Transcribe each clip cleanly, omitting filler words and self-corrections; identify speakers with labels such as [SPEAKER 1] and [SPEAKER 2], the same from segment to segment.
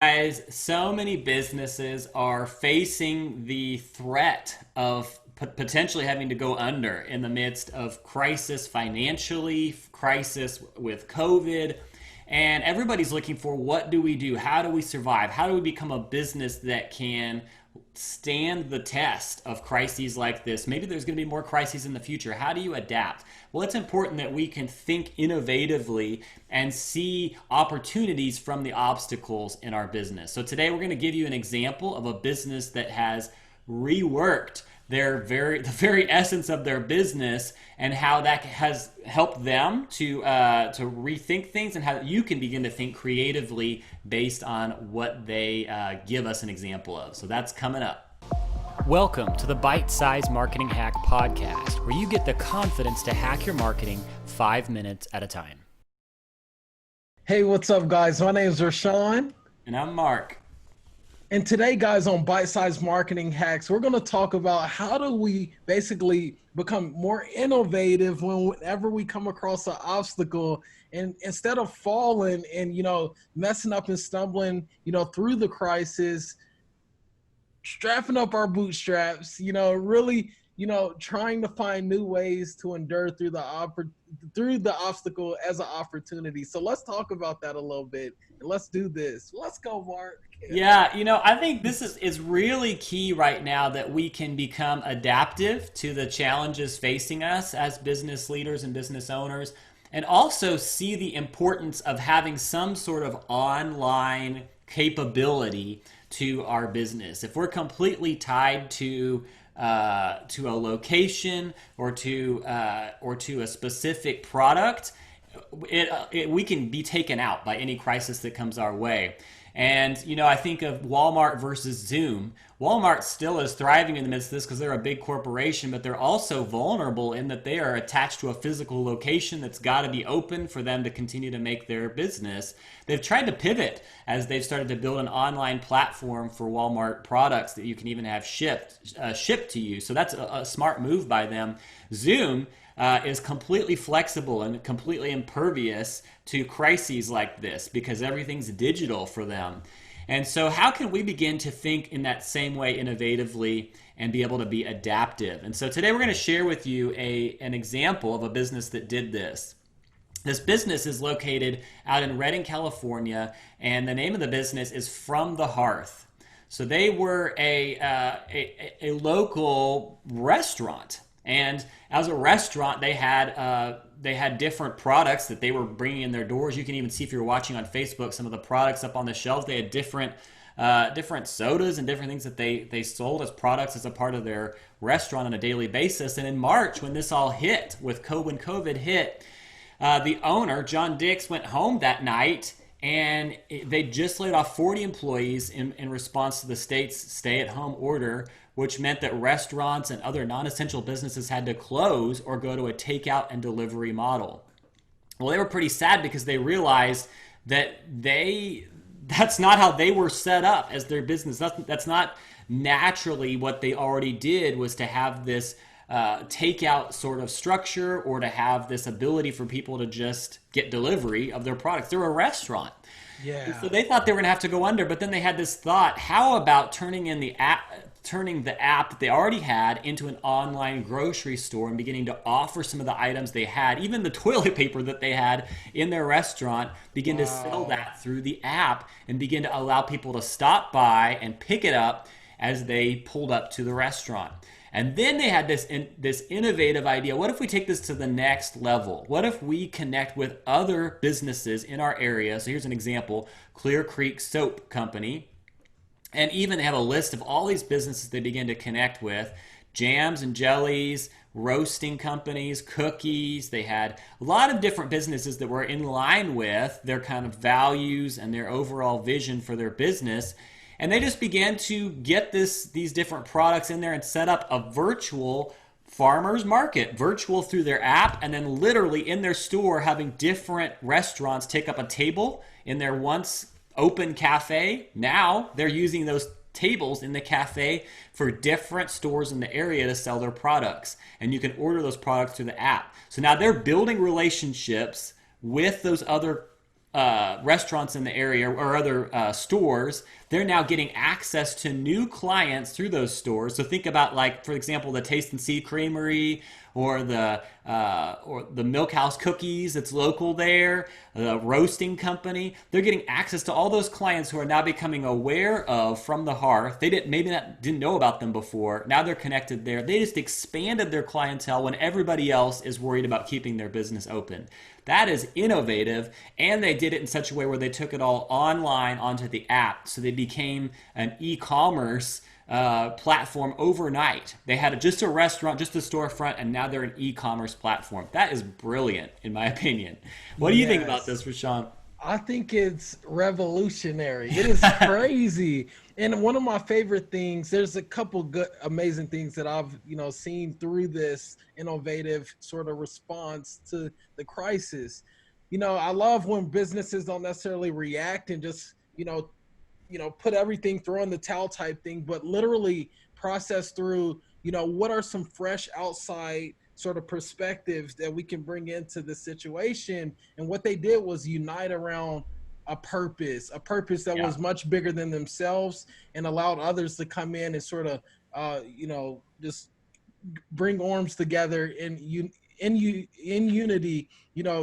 [SPEAKER 1] Guys, so many businesses are facing the threat of potentially having to go under in the midst of crisis financially, crisis with COVID, and everybody's looking for what do we do? How do we survive? How do we become a business that can stand the test of crises like this? Maybe there's going to be more crises in the future. How do you adapt? Well, it's important that we can think innovatively and see opportunities from the obstacles in our business. So today we're going to give you an example of a business that has reworked the very essence of their business and how that has helped them to rethink things and how you can begin to think creatively based on what they give us an example of. So that's coming up. Welcome to the Bite Size Marketing Hack Podcast, where you get the confidence to hack your marketing 5 minutes at a time.
[SPEAKER 2] Hey, what's up, guys? My name is Rashawn.
[SPEAKER 1] And I'm Mark.
[SPEAKER 2] And today, guys, on Bite Size Marketing Hacks, we're going to talk about how do we basically become more innovative whenever we come across an obstacle, and instead of falling and, messing up and stumbling, through the crisis, strapping up our bootstraps, really, trying to find new ways to endure through the obstacle as an opportunity. So let's talk about that a little bit. And let's do this. Let's go, Mark.
[SPEAKER 1] Yeah, I think this is really key right now that we can become adaptive to the challenges facing us as business leaders and business owners, and also see the importance of having some sort of online capability to our business. If we're completely tied to a location or to a specific product, we can be taken out by any crisis that comes our way. And, I think of Walmart versus Zoom. Walmart still is thriving in the midst of this because they're a big corporation, but they're also vulnerable in that they are attached to a physical location that's got to be open for them to continue to make their business. They've tried to pivot as they've started to build an online platform for Walmart products that you can even have shipped to you. So that's a smart move by them. Zoom is completely flexible and completely impervious to crises like this because everything's digital for them. And so how can we begin to think in that same way innovatively and be able to be adaptive? And so today we're going to share with you an example of a business that did this. This business is located out in Redding, California, and the name of the business is From the Hearth. So they were a local restaurant. And as a restaurant, they had different products that they were bringing in their doors. You can even see, if you're watching on Facebook, some of the products up on the shelves. They had different sodas and different things that they sold as products as a part of their restaurant on a daily basis. And in March, when this all hit, when COVID hit, the owner, John Dix, went home that night, and they just laid off 40 employees in response to the state's stay-at-home order, which meant that restaurants and other non-essential businesses had to close or go to a takeout and delivery model. Well, they were pretty sad because they realized that that's not how they were set up as their business. That's not naturally what they already did, was to have this takeout sort of structure or to have this ability for people to just get delivery of their products. They're a restaurant.
[SPEAKER 2] Yeah.
[SPEAKER 1] And so they thought they were going to have to go under, but then they had this thought, how about turning the app that they already had into an online grocery store and beginning to offer some of the items they had, even the toilet paper that they had in their restaurant, begin to sell that through the app and begin to allow people to stop by and pick it up as they pulled up to the restaurant. And then they had this innovative idea. What if we take this to the next level? What if we connect with other businesses in our area? So here's an example: Clear Creek Soap Company. And even they have a list of all these businesses they begin to connect with: jams and jellies, roasting companies, cookies. They had a lot of different businesses that were in line with their kind of values and their overall vision for their business. And they just began to get these different products in there and set up a virtual farmers market, virtual through their app, and then literally in their store having different restaurants take up a table in their once open cafe. Now they're using those tables in the cafe for different stores in the area to sell their products. And you can order those products through the app. So now they're building relationships with those other restaurants in the area or other stores, they're now getting access to new clients through those stores. So think about, like, for example, the Taste and See Creamery or the Milk House Cookies that's local there, the roasting company. They're getting access to all those clients who are now becoming aware of From the Hearth. They didn't know about them before. Now they're connected there. They just expanded their clientele when everybody else is worried about keeping their business open. That is innovative, and they did it in such a way where they took it all online onto the app. So they became an e-commerce platform overnight. They had just a restaurant, just a storefront, and now they're an e-commerce platform. That is brilliant, in my opinion. What do you think about this, Rashawn?
[SPEAKER 2] I think it's revolutionary. It is crazy. And one of my favorite things, there's a couple good, amazing things that I've, seen through this innovative sort of response to the crisis. I love when businesses don't necessarily react and just, put everything, throw in the towel type thing, but literally process through, what are some fresh outside sort of perspectives that we can bring into the situation. And what they did was unite around a purpose that was much bigger than themselves, and allowed others to come in and sort of, just bring arms together in unity,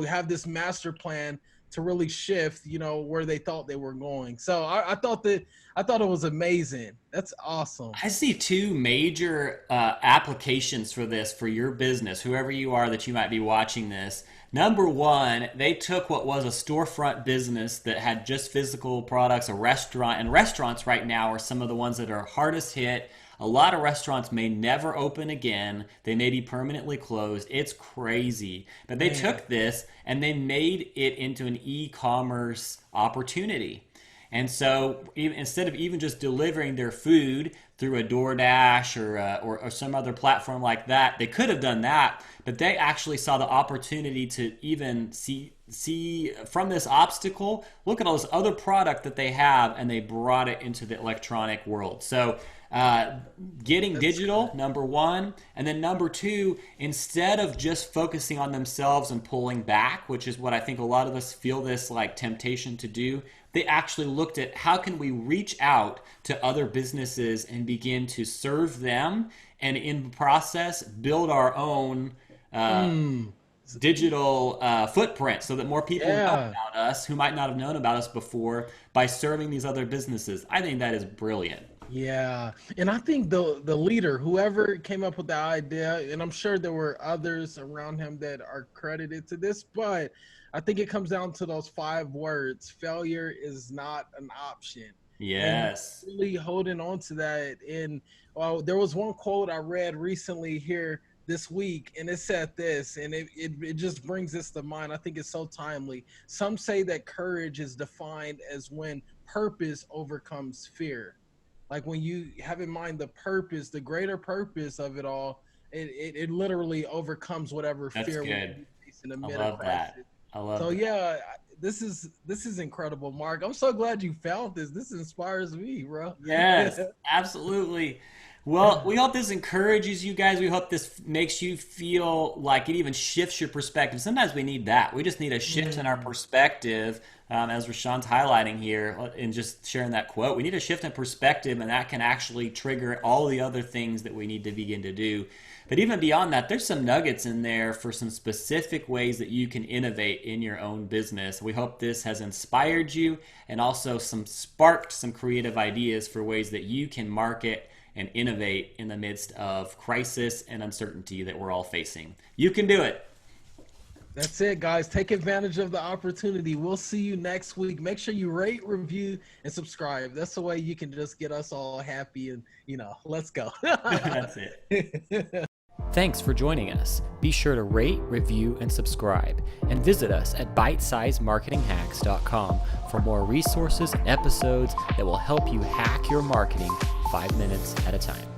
[SPEAKER 2] have this master plan to really shift, where they thought they were going. So I thought it was amazing. That's awesome.
[SPEAKER 1] I see two major applications for this for your business, whoever you are that you might be watching this. Number one, they took what was a storefront business that had just physical products, a restaurant, and restaurants right now are some of the ones that are hardest hit. A lot of restaurants may never open again. They may be permanently closed. It's crazy. But they took this and they made it into an e-commerce opportunity. And so instead of even just delivering their food through a DoorDash or some other platform like that, they could have done that, but they actually saw the opportunity to even see from this obstacle, look at all this other product that they have, and they brought it into the electronic world. So getting digital, number one. And then number two, instead of just focusing on themselves and pulling back, which is what I think a lot of us feel this like temptation to do, they actually looked at how can we reach out to other businesses and begin to serve them, and in the process build our own digital footprint so that more people know about us who might not have known about us before by serving these other businesses. I think that is brilliant.
[SPEAKER 2] Yeah. And I think the leader, whoever came up with the idea, and I'm sure there were others around him that are credited to this, but I think it comes down to those 5 words: failure is not an option.
[SPEAKER 1] Yes.
[SPEAKER 2] And really holding on to that. And there was one quote I read recently here this week, and it said this, and it just brings this to mind. I think it's so timely. Some say that courage is defined as when purpose overcomes fear. Like when you have in mind the purpose, the greater purpose of it all, it literally overcomes whatever fear we're facing in the middle of crisis.
[SPEAKER 1] I love
[SPEAKER 2] so
[SPEAKER 1] that.
[SPEAKER 2] Yeah, this is incredible, Mark. I'm so glad you found this. This inspires me, bro.
[SPEAKER 1] Yes, absolutely. Well, we hope this encourages you guys. We hope this makes you feel like it even shifts your perspective. Sometimes we need that. We just need a shift in our perspective, as Rashawn's highlighting here and just sharing that quote. We need a shift in perspective, and that can actually trigger all the other things that we need to begin to do. But even beyond that, there's some nuggets in there for some specific ways that you can innovate in your own business. We hope this has inspired you and also sparked some creative ideas for ways that you can market and innovate in the midst of crisis and uncertainty that we're all facing. You can do it.
[SPEAKER 2] That's it, guys. Take advantage of the opportunity. We'll see you next week. Make sure you rate, review, and subscribe. That's the way you can just get us all happy and, let's go.
[SPEAKER 1] That's it. Thanks for joining us. Be sure to rate, review, and subscribe. And visit us at bitesizemarketinghacks.com for more resources and episodes that will help you hack your marketing 5 minutes at a time.